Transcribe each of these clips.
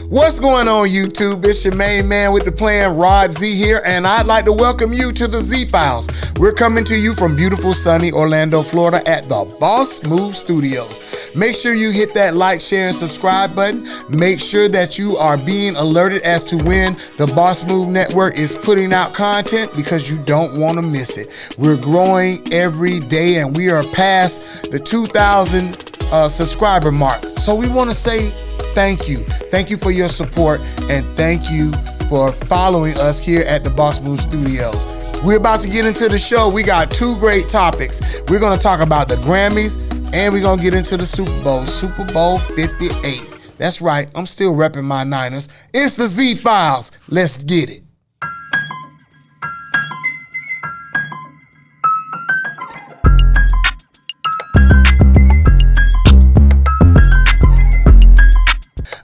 What's going on, YouTube? It's your main man with the plan, Rod Z here, and I'd like to welcome you to the Z Files. We're coming to you from beautiful sunny Orlando, Florida at the Boss Move Studios. Make sure you hit that like, share, and subscribe button. Make sure that you are being alerted as to when the Boss Move Network is putting out content because you don't want to miss it. We're growing every day and we are past the 2,000 subscriber mark. So we want to say thank you. Thank you for your support and thank you for following us here at the Boss Move Studios. We're about to get into the show. We got two great topics. We're going to talk about the Grammys and we're going to get into the Super Bowl, Super Bowl 58. That's right. I'm still repping my Niners. It's the Z Files. Let's get it.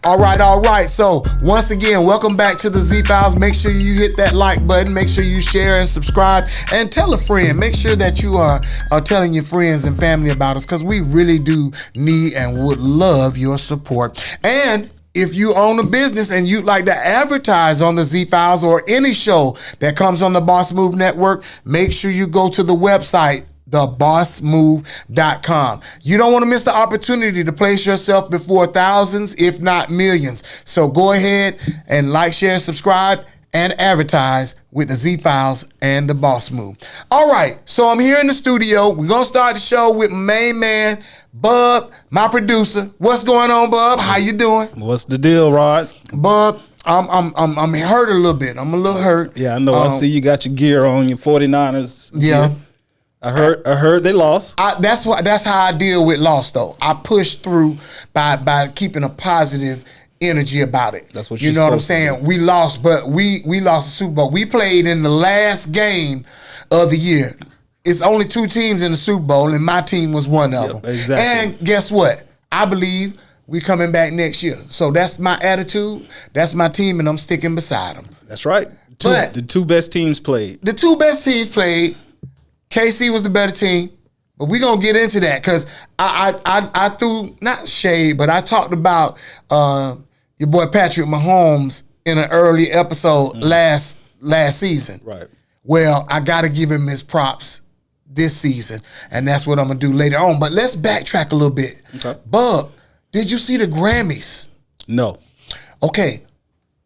All right. So once again, welcome back to the Z Files. Make sure you hit that like button. Make sure you share and subscribe and tell a friend. Make sure that you are telling your friends and family about us because we really do need and would love your support. And if you own a business and you'd like to advertise on the Z Files or any show that comes on the Boss Move Network, make sure you go to the website, thebossmove.com. You don't want to miss the opportunity to place yourself before thousands, if not millions. So go ahead and like, share, subscribe, and advertise with the Z Files and the Boss Move. All right, so I'm here in the studio. We're gonna start the show with my main man, Bub, my producer. What's going on, Bub? How you doing? What's the deal, Rod? Bub, I'm hurt a little bit. I'm a little hurt. Yeah, I know. I see you got your gear on, your 49ers. Yeah. Gear. I heard they lost. That's how I deal with loss, though. I push through by keeping a positive energy about it. That's what you know what I'm saying. We lost, but we lost the Super Bowl. We played in the last game of the year. It's only two teams in the Super Bowl, and my team was one of them. Exactly. And guess what? I believe we coming back next year. So that's my attitude. That's my team, and I'm sticking beside them. That's right. The two best teams played. The two best teams played. KC was the better team, but we're going to get into that because I threw, not shade, but I talked about your boy Patrick Mahomes in an early episode last season. Right. Well, I got to give him his props this season, and that's what I'm going to do later on. But let's backtrack a little bit. Okay. Bub, did you see the Grammys? No. Okay.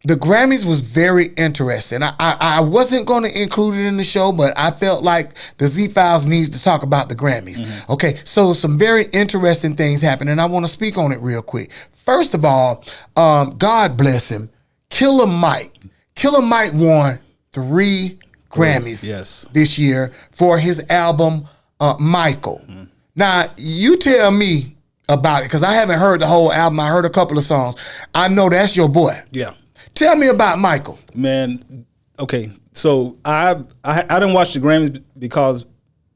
The Grammys was very interesting. I wasn't going to include it in the show, but I felt like the Z Files needs to talk about the Grammys. Mm-hmm. Okay, so some very interesting things happened, and I want to speak on it real quick. First of all, God bless him, Killer Mike. Killer Mike won 3 Grammys this year for his album, Michael. Mm-hmm. Now, you tell me about it, because I haven't heard the whole album. I heard a couple of songs. I know that's your boy. Yeah. Tell me about Michael. Man, okay. So I didn't watch the Grammys because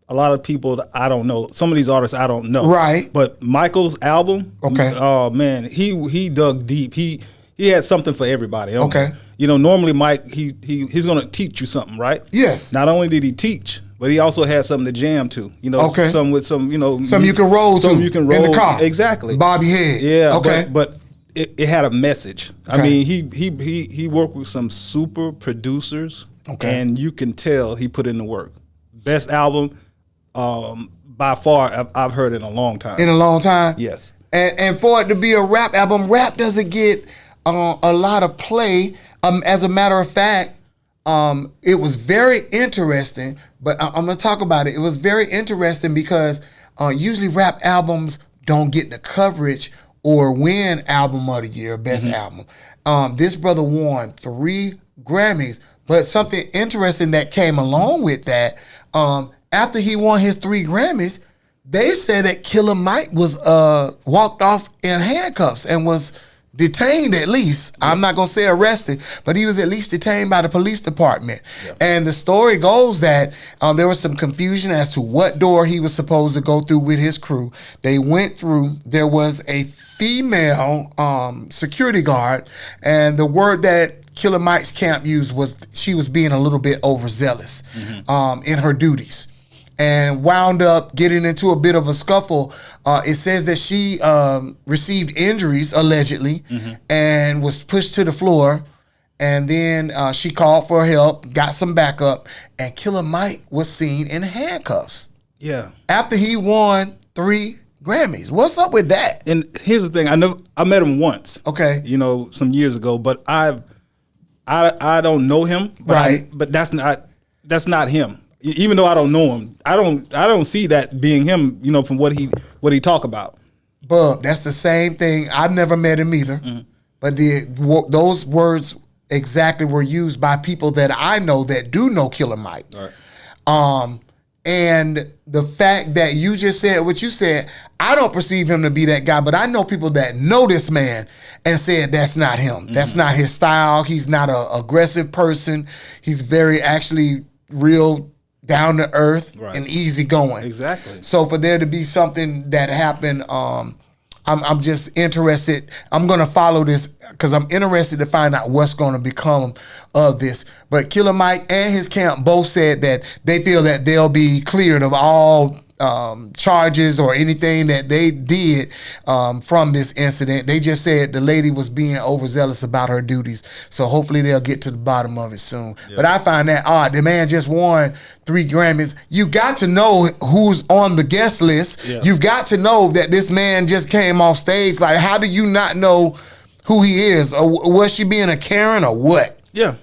a lot of people I don't know. Some of these artists I don't know. Right. But Michael's album, okay. Oh man, he dug deep. He had something for everybody. Okay. You know, normally Mike he's gonna teach you something, right? Yes. Not only did he teach, but he also had something to jam to. You know, okay. Some with some, you know, some you can roll to. Some you can roll in the car. Exactly. Bobby Head. Yeah. Okay. But it had a message. Okay. I mean, he worked with some super producers, okay, and you can tell he put in the work. Best album, by far I've heard in a long time. In a long time, yes. And for it to be a rap album, rap doesn't get a lot of play. As a matter of fact, it was very interesting. But I'm gonna talk about it. It was very interesting because usually rap albums don't get the coverage or win album of the year, best album. This brother won 3 Grammys, but something interesting that came along with that, after he won his 3 Grammys, they said that Killer Mike was walked off in handcuffs and was detained at least. I'm not going to say arrested, but he was at least detained by the police department. Yeah. And the story goes that there was some confusion as to what door he was supposed to go through with his crew. They went through, there was a female security guard, and the word that Killer Mike's camp used was she was being a little bit overzealous in her duties. and wound up getting into a bit of a scuffle. It says that she received injuries, allegedly, and was pushed to the floor. And then she called for help, got some backup, and Killer Mike was seen in handcuffs. Yeah. After he won 3 Grammys. What's up with that? And here's the thing: I met him once. Okay. Some years ago, but I don't know him. But Right. but that's not him. Even though I don't know him, I don't see that being him. From what he talk about. Bub, that's the same thing. I've never met him either. But those words exactly were used by people that I know that do know Killer Mike. Right. And the fact that you just said what you said, I don't perceive him to be that guy, but I know people that know this man and said that's not him. That's not his style. He's not an aggressive person. He's very actually real down to earth and easy going. Exactly. So for there to be something that happened, I'm just interested. I'm going to follow this because I'm interested to find out what's going to become of this. But Killer Mike and his camp both said that they feel that they'll be cleared of all charges or anything that they did from this incident. They just said the lady was being overzealous about her duties. So hopefully they'll get to the bottom of it soon. Yep. But I find that odd. The man just won 3 Grammys. You got to know who's on the guest list. Yeah. You've got to know that this man just came off stage. Like, how do you not know who he is? Or was she being a Karen or what? Yeah.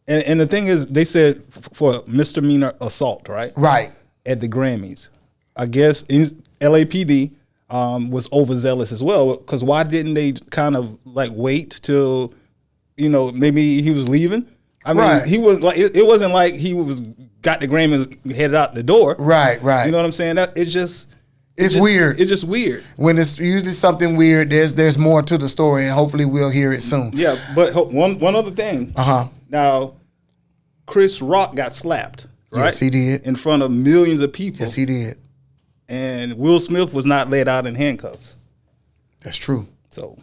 And the thing is, they said for misdemeanor assault, right? Right. At the Grammys. I guess LAPD was overzealous as well, because why didn't they kind of like wait till, maybe he was leaving? I mean, he was like, it wasn't like he got the Grammys headed out the door. Right. You know what I'm saying? It's weird. It's just weird. When it's usually something weird, there's more to the story, and hopefully we'll hear it soon. Yeah, but one other thing. Now, Chris Rock got slapped, right? Yes, he did. In front of millions of people. Yes, he did. And Will Smith was not let out in handcuffs. That's true. So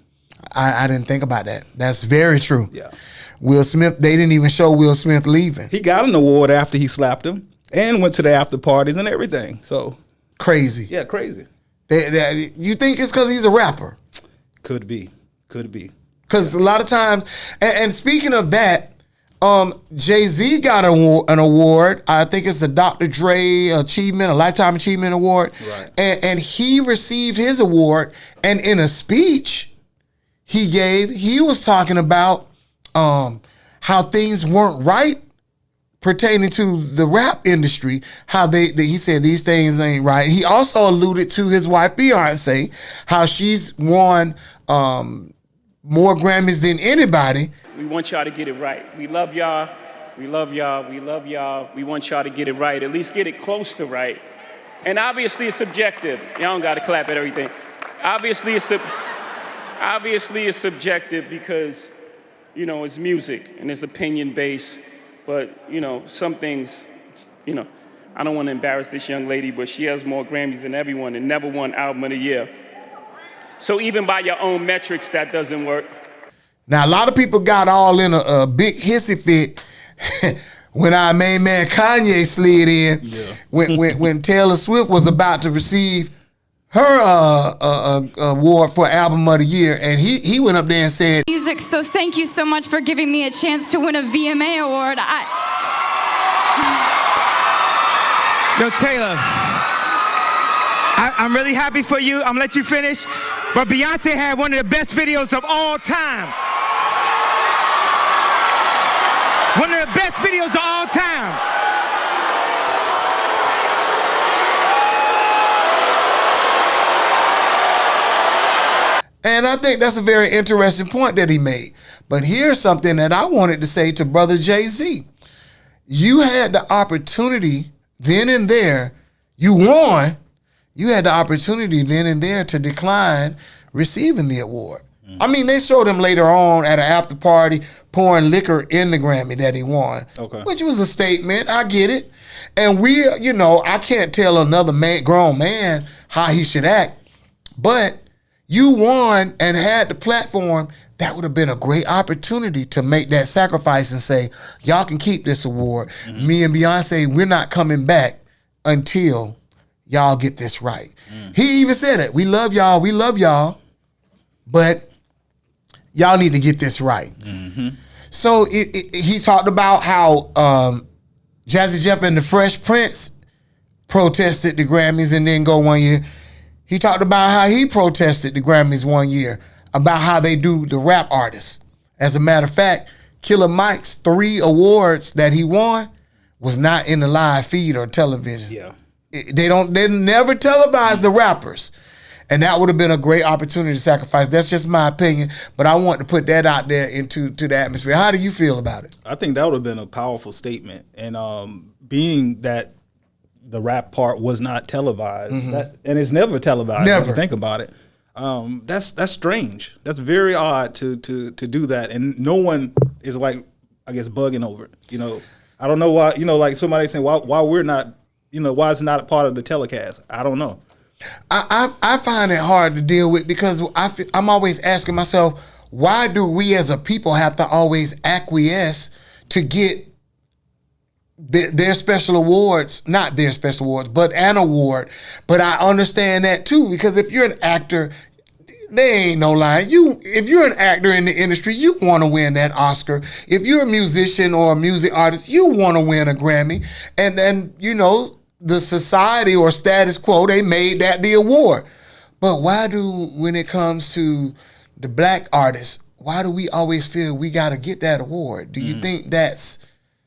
I didn't think about that. That's very true. Yeah. Will Smith, they didn't even show Will Smith leaving. He got an award after he slapped him and went to the after parties and everything. So crazy. Yeah, crazy. You think it's because he's a rapper? Could be. Because a lot of times, and speaking of that, Jay-Z got an award. I think it's the Dr. Dre Achievement, a Lifetime Achievement Award. Right. And he received his award. And in a speech he gave, he was talking about how things weren't right pertaining to the rap industry. How he said these things ain't right. He also alluded to his wife Beyonce, how she's won more Grammys than anybody. We want y'all to get it right. We love y'all. We love y'all. We love y'all. We want y'all to get it right. At least get it close to right. And obviously it's subjective. Y'all don't got to clap at everything. Obviously it's subjective because, it's music and it's opinion based. But, some things, I don't want to embarrass this young lady, but she has more Grammys than everyone and never won Album of the Year. So even by your own metrics, that doesn't work. Now, a lot of people got all in a big hissy fit when our main man Kanye slid in. Yeah. when Taylor Swift was about to receive her award for Album of the Year, and he went up there and said, "Music, so thank you so much for giving me a chance to win a VMA award." Yo, Taylor, I'm really happy for you. I'm gonna let you finish, but Beyonce had one of the best videos of all time. One of the best videos of all time. And I think that's a very interesting point that he made. But here's something that I wanted to say to Brother Jay-Z. You had the opportunity then and there, you won, you had the opportunity then and there to decline receiving the award. I mean, they showed him later on at an after party pouring liquor in the Grammy that he won, which was a statement. I get it. And I can't tell another grown man how he should act. But you won and had the platform. That would have been a great opportunity to make that sacrifice and say, y'all can keep this award. Me and Beyonce, we're not coming back until y'all get this right. He even said it. We love y'all, but y'all need to get this right. So he talked about how Jazzy Jeff and the Fresh Prince protested the Grammys and didn't go 1 year. He talked about how he protested the Grammys 1 year, about how they do the rap artists. As a matter of fact, Killer Mike's 3 awards that he won was not in the live feed or television. Yeah. They never televise the rappers. And that would have been a great opportunity to sacrifice. That's just my opinion, but I want to put that out there into the atmosphere. How do you feel about it? I think that would have been a powerful statement. And being that the rap part was not televised, and it's never televised. Never. If you think about it. That's strange. That's very odd to do that, and no one is like, I guess, bugging over it. You know, I don't know why. You know, like somebody saying why we're not. You know, why it's not a part of the telecast. I don't know. I find it hard to deal with because I'm always asking myself, why do we as a people have to always acquiesce to get their special awards, not their special awards, but an award? But I understand that too, because if you're an actor, there ain't no lie. If you're an actor in the industry, you want to win that Oscar. If you're a musician or a music artist, you want to win a Grammy. And then, you know, the society or status quo, they made that the award. But why when it comes to the black artists, why do we always feel we got to get that award? Do you think that's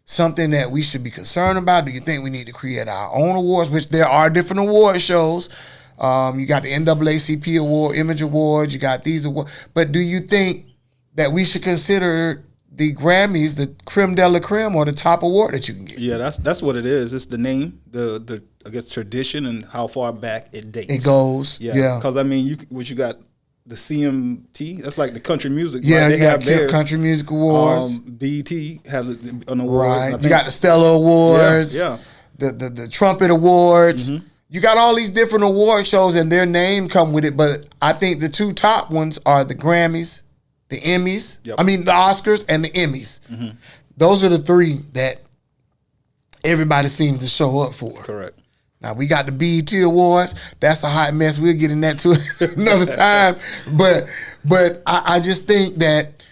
something that we should be concerned about? Do you think we need to create our own awards, which there are different award shows? You got the NAACP award, Image Awards, you got these awards. But do you think that we should consider the Grammys the creme de la creme or the top award that you can get? Yeah, that's what it is. It's the name, the I guess tradition, and how far back it dates. It goes. Yeah. Because I mean, you got the CMT. That's like the country music. Yeah, right? They you got theirs. Country Music Awards. BET has an award. Right. You got the Stella Awards. Yeah. The Trumpet Awards. You got all these different award shows and their name come with it, but I think the 2 top ones are the Grammys, the Emmys. Yep. I mean the Oscars and the Emmys. Those are the 3 that everybody seems to show up for. Correct. Now we got the BET Awards. That's a hot mess. We'll get in that to another time. But I just think that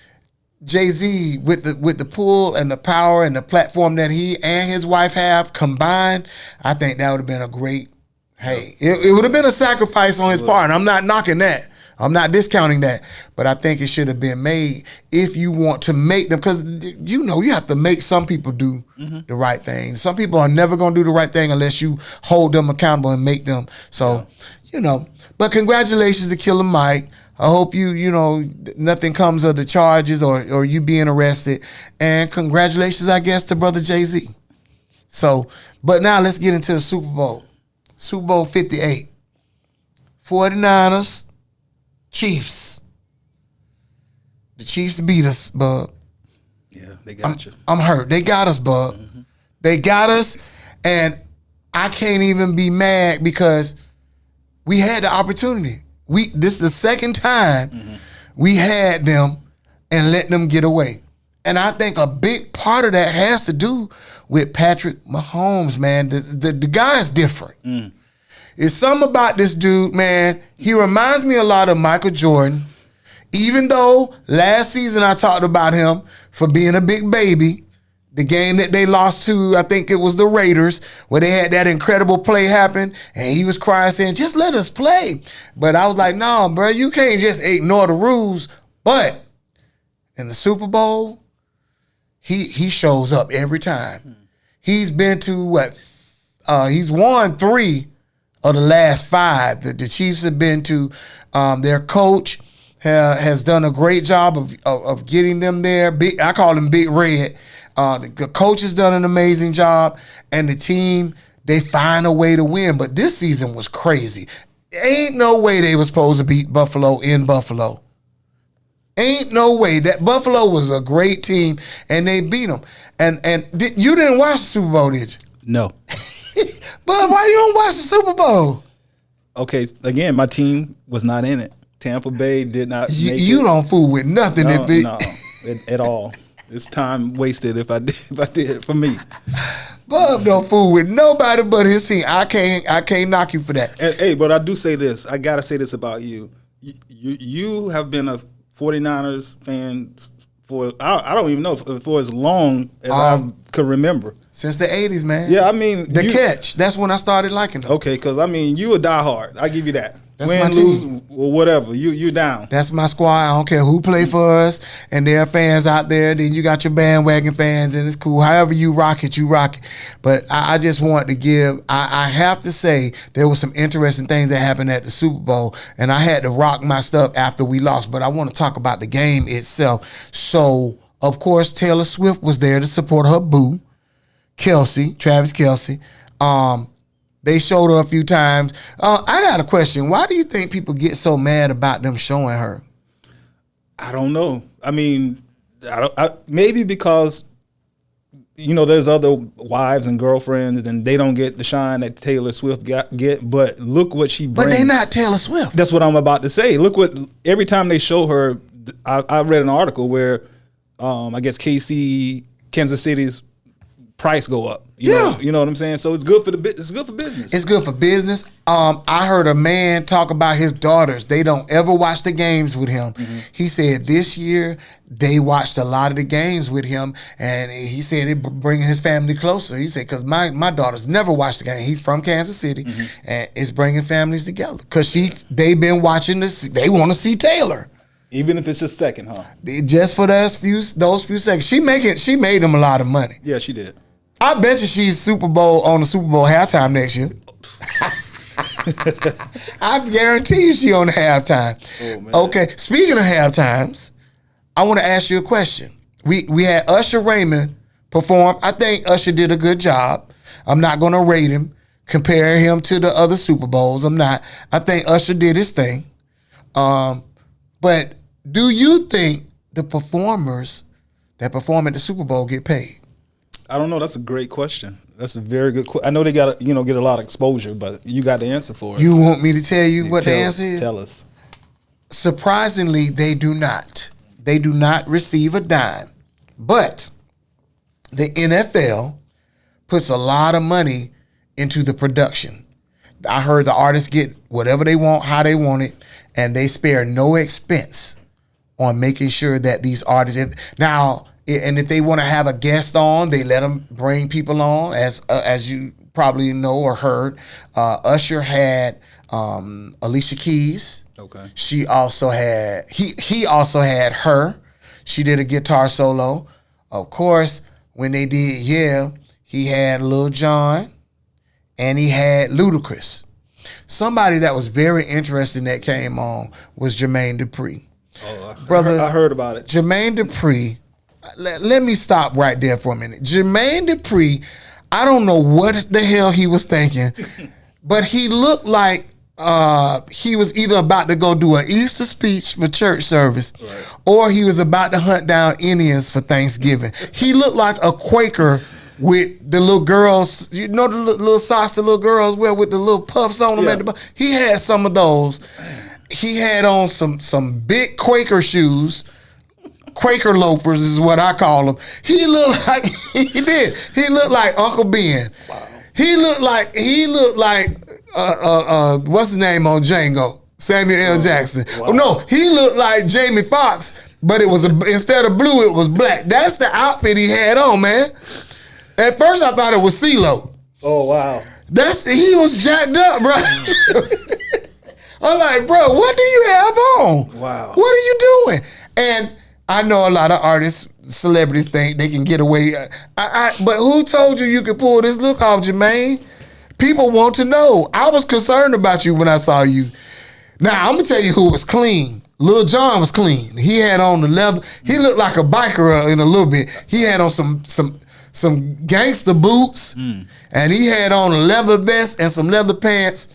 Jay-Z with the pull and the power and the platform that he and his wife have combined, I think that would have been a great. Hey, it would have been a sacrifice on his part. And I'm not knocking that. I'm not discounting that, but I think it should have been made if you want to make them, because you know you have to make some people do the right thing. Some people are never going to do the right thing unless you hold them accountable and make them. So, you know, but congratulations to Killer Mike. I hope you know, nothing comes of the charges or you being arrested. And congratulations, I guess, to Brother Jay-Z. So, but now let's get into the Super Bowl. Super Bowl 58. 49ers. Chiefs. The Chiefs beat us, bub. Yeah, they got you. I'm hurt. They got us, bub. They got us, and I can't even be mad because we had the opportunity. This is the second time we had them and let them get away. And I think a big part of that has to do with Patrick Mahomes, man. The guy is different. It's something about this dude, man. He reminds me a lot of Michael Jordan. Even though last season I talked about him for being a big baby, the game that they lost to, I think it was the Raiders, where they had that incredible play happen, and he was crying saying, just let us play. But I was like, no, bro, you can't just ignore the rules. But in the Super Bowl, he shows up every time. He's been to he's won 3 of the last 5 that the Chiefs have been to. Their coach has done a great job of getting them there. I call him Big Red. The coach has done an amazing job, and the team, they find a way to win. But this season was crazy. Ain't no way they were supposed to beat Buffalo in Buffalo. Ain't no way. That Buffalo was a great team, and they beat them. And you didn't watch the Super Bowl, did you? No. But why you don't watch the Super Bowl? Okay, again, my team was not in it. Tampa Bay did not make it. You don't fool with nothing. No, at all. It's time wasted if I did for me. Bub don't fool with nobody but his team. I can't knock you for that. And, hey, but I do say this. I gotta say this about you. You have been a 49ers fan for I don't even know for as long as I could remember. Since the 80s, man. Yeah, I mean Catch. That's when I started liking them. Okay, because I mean you a diehard. I give you that. That's Win, my lose, team. or whatever. You down. That's my squad. I don't care who play for us. And there are fans out there. Then you got your bandwagon fans, and it's cool. However you rock it, you rock it. But I just want to give, I have to say, there was some interesting things that happened at the Super Bowl, and I had to rock my stuff after we lost. But I want to talk about the game itself. So, of course, Taylor Swift was there to support her boo, Kelce, Travis Kelce. They showed her a few times. I got a question. Why do you think people get so mad about them showing her? I don't know. I mean, maybe because, there's other wives and girlfriends and they don't get the shine that Taylor Swift get. But look what she brings. But they not Taylor Swift. That's what I'm about to say. Look what, every time they show her, I read an article where I guess Kansas City's price go up. You know what I'm saying? So it's good for it's good for business. It's good for business. I heard a man talk about his daughters. They don't ever watch the games with him. Mm-hmm. He said this year they watched a lot of the games with him, and he said it bringing his family closer. He said because my daughters never watched the game. He's from Kansas City, and it's bringing families together because they've been watching this. They want to see Taylor. Even if it's just second, huh? Just for those few seconds. She made them a lot of money. Yeah, she did. I bet you she's on the Super Bowl halftime next year. I guarantee you she on the halftime. Oh, man. Okay, speaking of halftimes, I want to ask you a question. We had Usher Raymond perform. I think Usher did a good job. I'm not going to rate him, compare him to the other Super Bowls. I'm not. I think Usher did his thing. But do you think the performers that perform at the Super Bowl get paid? I don't know. That's a great question. That's a very good question. I know they got to, get a lot of exposure, but you got the answer for it. You want me to tell you what the answer is? Tell us. Surprisingly, they do not. They do not receive a dime. But the NFL puts a lot of money into the production. I heard the artists get whatever they want, how they want it, and they spare no expense on making sure that these artists. And if they want to have a guest on, they let them bring people on. As you probably know or heard, Usher had Alicia Keys. Okay. She also had he also had her. She did a guitar solo. Of course, when they did he had Lil Jon, and he had Ludacris. Somebody that was very interesting that came on was Jermaine Dupri. Oh, brother, I heard about it. Jermaine Dupri. Let me stop right there for a minute. Jermaine Dupri, I don't know what the hell he was thinking, but he looked like he was either about to go do an Easter speech for church service, right, or he was about to hunt down Indians for Thanksgiving. He looked like a Quaker with the little girls, the little socks the little girls wear with the little puffs on them. Yeah. He had some of those. He had on some big Quaker shoes. Quaker loafers is what I call them. He looked like He looked like Uncle Ben. Wow. He looked like what's his name on Django? Samuel L. Jackson. Wow. Oh, no, he looked like Jamie Foxx, but it was instead of blue, it was black. That's the outfit he had on, man. At first, I thought it was CeeLo. Oh wow, he was jacked up, bro. I'm like, bro, what do you have on? Wow, what are you doing? And I know a lot of artists, celebrities think they can get away. But who told you could pull this look off, Jermaine? People want to know. I was concerned about you when I saw you. Now, I'm going to tell you who was clean. Lil Jon was clean. He had on the leather. He looked like a biker in a little bit. He had on some gangster boots, and he had on a leather vest and some leather pants.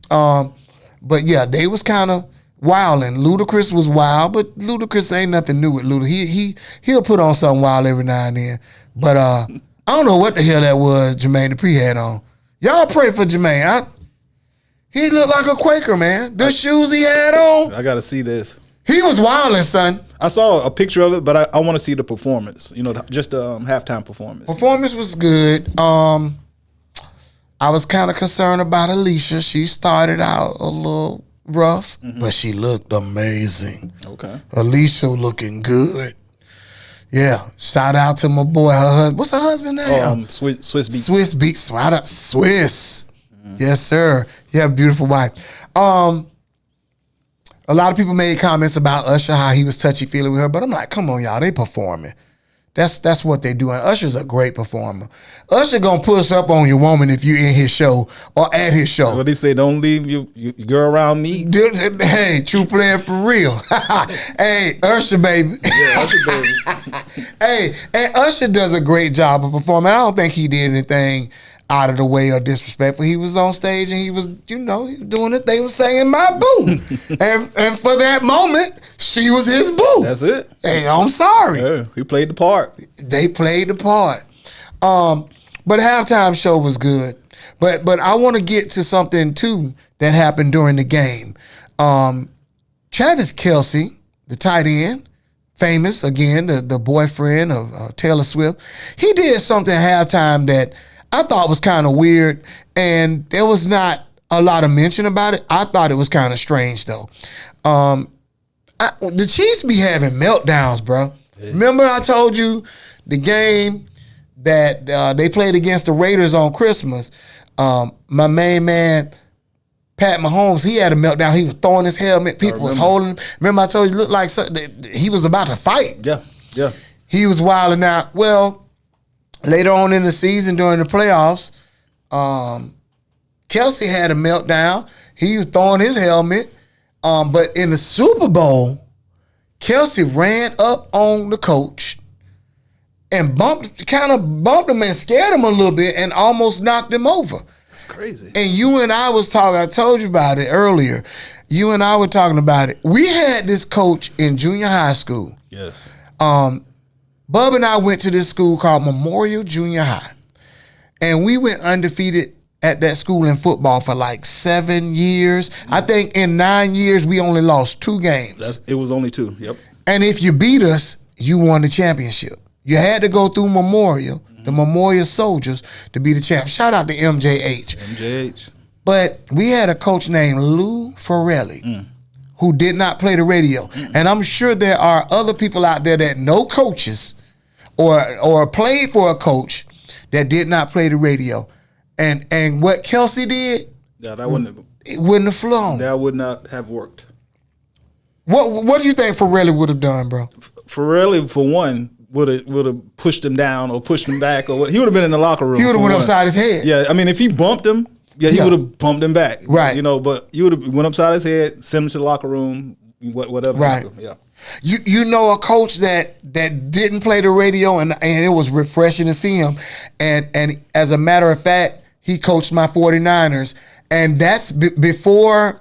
But yeah, they was kind of wild, and Ludacris was wild, but Ludacris ain't nothing new with Ludacris. He'll put on something wild every now and then. But I don't know what the hell that was Jermaine Dupri had on. Y'all pray for Jermaine. He looked like a Quaker, man. The shoes he had on. I gotta see this. He was wilding, son. I saw a picture of it, but I want to see the performance. You know, just the halftime performance. Performance was good. I was kind of concerned about Alicia. She started out a little rough, but she looked amazing. Okay. Alicia looking good. Yeah. Shout out to my boy. Her husband. What's her husband name? Swiss Beats. Swiss Beats. Shout out Swiss. Yes, sir. You have a beautiful wife. A lot of people made comments about Usher, how he was touchy-feely with her, but I'm like, come on, y'all, they performing. That's what they do, and Usher's a great performer. Usher gonna put us up on your woman if you in his show or at his show. What they say, don't leave your girl around me. Hey, true player for real. Hey, Usher, baby. Yeah, Usher, baby. Hey, and Usher does a great job of performing. I don't think he did anything out of the way or disrespectful. He was on stage and he was, he was doing it. They were saying my boo. and for that moment, she was his boo. That's it. Hey, I'm sorry. Yeah, he played the part. They played the part. But halftime show was good. But I want to get to something too that happened during the game. Travis Kelce, the tight end, famous again, the boyfriend of Taylor Swift, he did something at halftime that I thought was kind of weird, and there was not a lot of mention about it. I thought it was kind of strange, though. The Chiefs be having meltdowns, bro. Yeah. Remember I told you the game that they played against the Raiders on Christmas? My main man, Pat Mahomes, he had a meltdown. He was throwing his helmet. People was holding him. Remember I told you, it looked like he was about to fight. Yeah. He was wilding out. Well, later on in the season, during the playoffs, Kelce had a meltdown. He was throwing his helmet. But in the Super Bowl, Kelce ran up on the coach and kind of bumped him and scared him a little bit and almost knocked him over. That's crazy. And you and I was talking, I told you about it earlier. You and I were talking about it. We had this coach in junior high school. Yes. Bub and I went to this school called Memorial Junior High. And we went undefeated at that school in football for like 7 years. I think in 9 years, we only lost 2 games. It was only 2, yep. And if you beat us, you won the championship. You had to go through Memorial, the Memorial Soldiers, to be the champ. Shout out to MJH. MJH. But we had a coach named Lou Ferrelli who did not play the radio. And I'm sure there are other people out there that know coaches or played for a coach that did not play the radio. And what Kelce did, that wouldn't have flown. That would not have worked. What do you think Ferrelli would have done, bro? Ferrelli, for one, would have pushed him down or pushed him back, or he would have been in the locker room. He would have went upside his head. Yeah, I mean, if he bumped him, he would have bumped him back. Right. But you would have went upside his head, sent him to the locker room, whatever. Right. Yeah. You know a coach that didn't play the radio and it was refreshing to see him. And as a matter of fact, he coached my 49ers. And that's before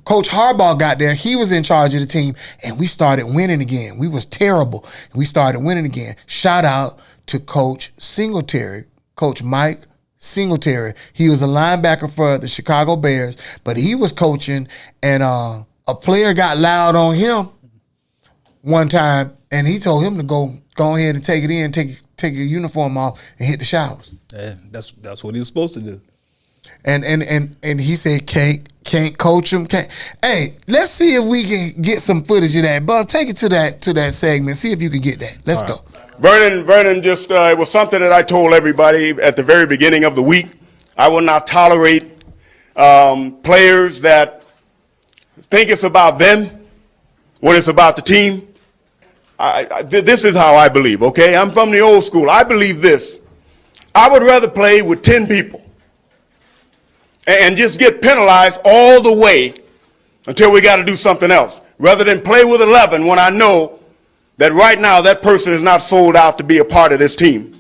Coach Harbaugh got there. He was in charge of the team, and we started winning again. We was terrible. We started winning again. Shout out to Coach Singletary, Coach Mike Singletary. He was a linebacker for the Chicago Bears, but he was coaching, and a player got loud on him one time, and he told him to go ahead and take it in, take your uniform off, and hit the showers. Yeah, that's what he was supposed to do. And he said can't coach him. Hey, let's see if we can get some footage of that. Bub, take it to that segment. See if you can get that. Let's go. Vernon just, it was something that I told everybody at the very beginning of the week. I will not tolerate players that think it's about them when it's about the team. This is how I believe, okay? I'm from the old school. I believe this. I would rather play with 10 people and just get penalized all the way until we got to do something else, rather than play with 11 when I know that right now that person is not sold out to be a part of this team.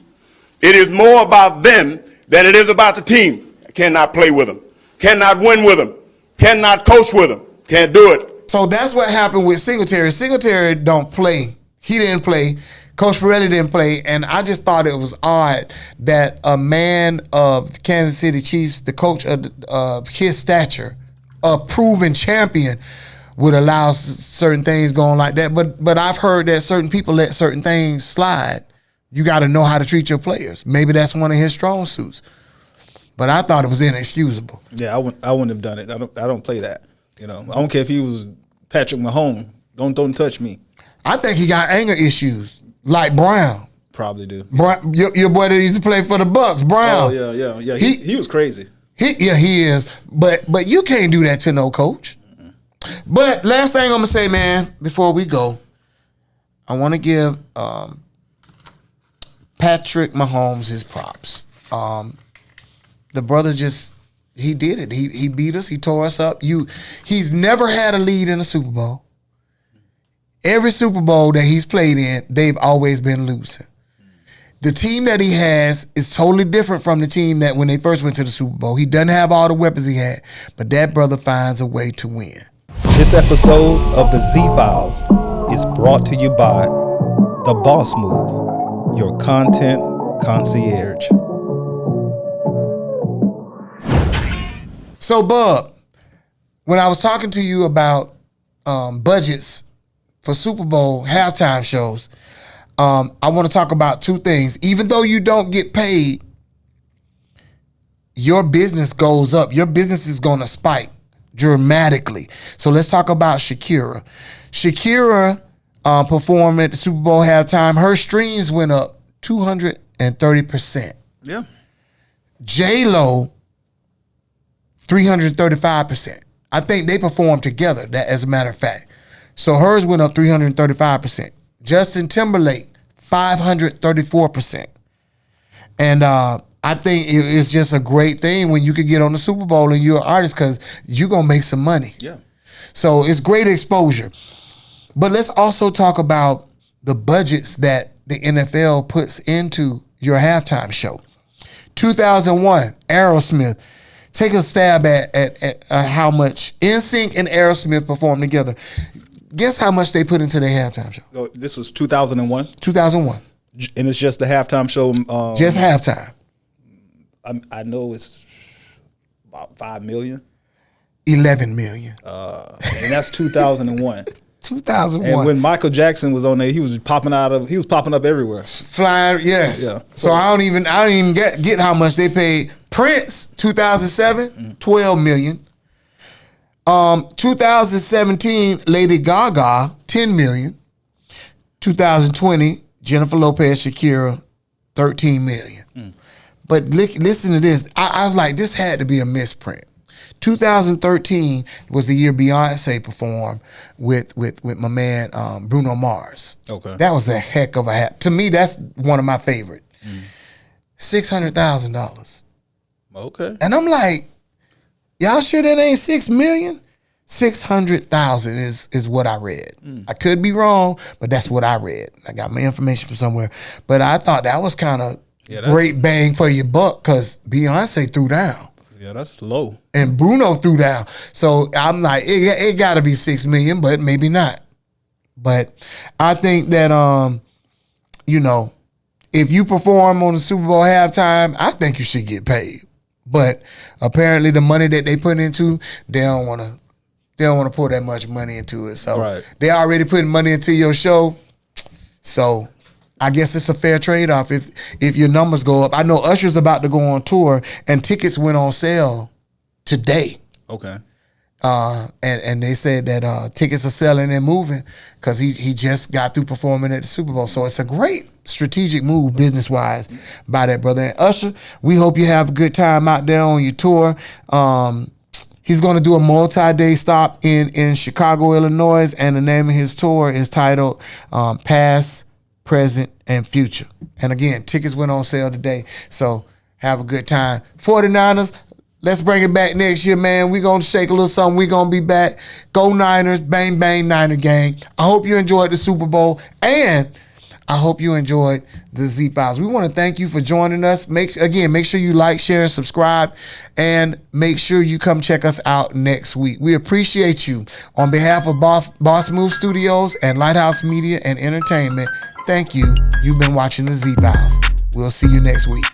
It is more about them than it is about the team. I cannot play with them, cannot win with them, cannot coach with them, can't do it. So that's what happened with Singletary. Singletary don't play. He didn't play. Coach Ferrelli didn't play, and I just thought it was odd that a man of the Kansas City Chiefs, the coach of his stature, a proven champion, would allow certain things going like that. But I've heard that certain people let certain things slide. You got to know how to treat your players. Maybe that's one of his strong suits. But I thought it was inexcusable. Yeah, I wouldn't have done it. I don't play that. You know, I don't care if he was Patrick Mahomes. Don't touch me. I think he got anger issues, like Brown. Probably do. Brown, your boy that used to play for the Bucks, Brown. Oh yeah. He was crazy. He is. But you can't do that to no coach. Mm-mm. But last thing I'm gonna say, man, before we go, I want to give Patrick Mahomes his props. The brother he did it. He beat us. He tore us up. He's never had a lead in a Super Bowl. Every Super Bowl that he's played in, they've always been losing. The team that he has is totally different from the team that when they first went to the Super Bowl. He doesn't have all the weapons he had, but that brother finds a way to win. This episode of the Z-Files is brought to you by The Boss Move, your content concierge. So, Bub, when I was talking to you about budgets for Super Bowl halftime shows, I want to talk about two things. Even though you don't get paid, your business goes up. Your business is going to spike dramatically. So let's talk about Shakira. Shakira performed at the Super Bowl halftime. Her streams went up 230%. Yeah. J-Lo, 335%. I think they performed together, that as a matter of fact. So hers went up 335%. Justin Timberlake, 534%. And I think it's just a great thing when you could get on the Super Bowl and you're an artist because you're going to make some money. Yeah. So it's great exposure. But let's also talk about the budgets that the NFL puts into your halftime show. 2001, Aerosmith. Take a stab at how much NSYNC and Aerosmith performed together. Guess how much they put into their halftime show? Oh, this was 2001? 2001. And it's just the halftime show? Just halftime. I know it's about 5 million. 11 million. And that's 2001. 2001. And when Michael Jackson was on there, he was popping up everywhere. Flying, yes. Yeah. So I don't even get how much they paid. Prince, 2007, 12 million. 2017, Lady Gaga, 10 million. 2020, Jennifer Lopez, Shakira, 13 million. But listen to this. I was like, this had to be a misprint. 2013 was the year Beyonce performed with my man Bruno Mars. Okay. That was a heck of a to me, that's one of my favorite. $600,000. Okay. And I'm like, y'all sure that ain't 6 million? 600,000 is what I read. I could be wrong, but that's what I read. I got my information from somewhere. But I thought that was kind of great bang for your buck because Beyonce threw down. Yeah, that's low. And Bruno threw down. So I'm like, it got to be 6 million, but maybe not. But I think that, if you perform on the Super Bowl halftime, I think you should get paid. But apparently the money that they put into, they don't want to pour that much money into it. So they already putting money into your show. So I guess it's a fair trade-off if your numbers go up. I know Usher's about to go on tour, and tickets went on sale today. Okay. And they said that tickets are selling and moving because he just got through performing at the Super Bowl. So it's a great strategic move business-wise by that brother. And Usher, we hope you have a good time out there on your tour. He's going to do a multi-day stop in Chicago, Illinois, and the name of his tour is titled Past, Present, and Future. And again, tickets went on sale today, so have a good time. 49ers, let's bring it back next year, man. We're going to shake a little something. We're going to be back. Go Niners, bang, bang, Niner gang. I hope you enjoyed the Super Bowl, and I hope you enjoyed the Z-Files. We want to thank you for joining us. Make sure you like, share, and subscribe, and make sure you come check us out next week. We appreciate you. On behalf of Boss Move Studios and Lighthouse Media and Entertainment, thank you. You've been watching the Z-Files. We'll see you next week.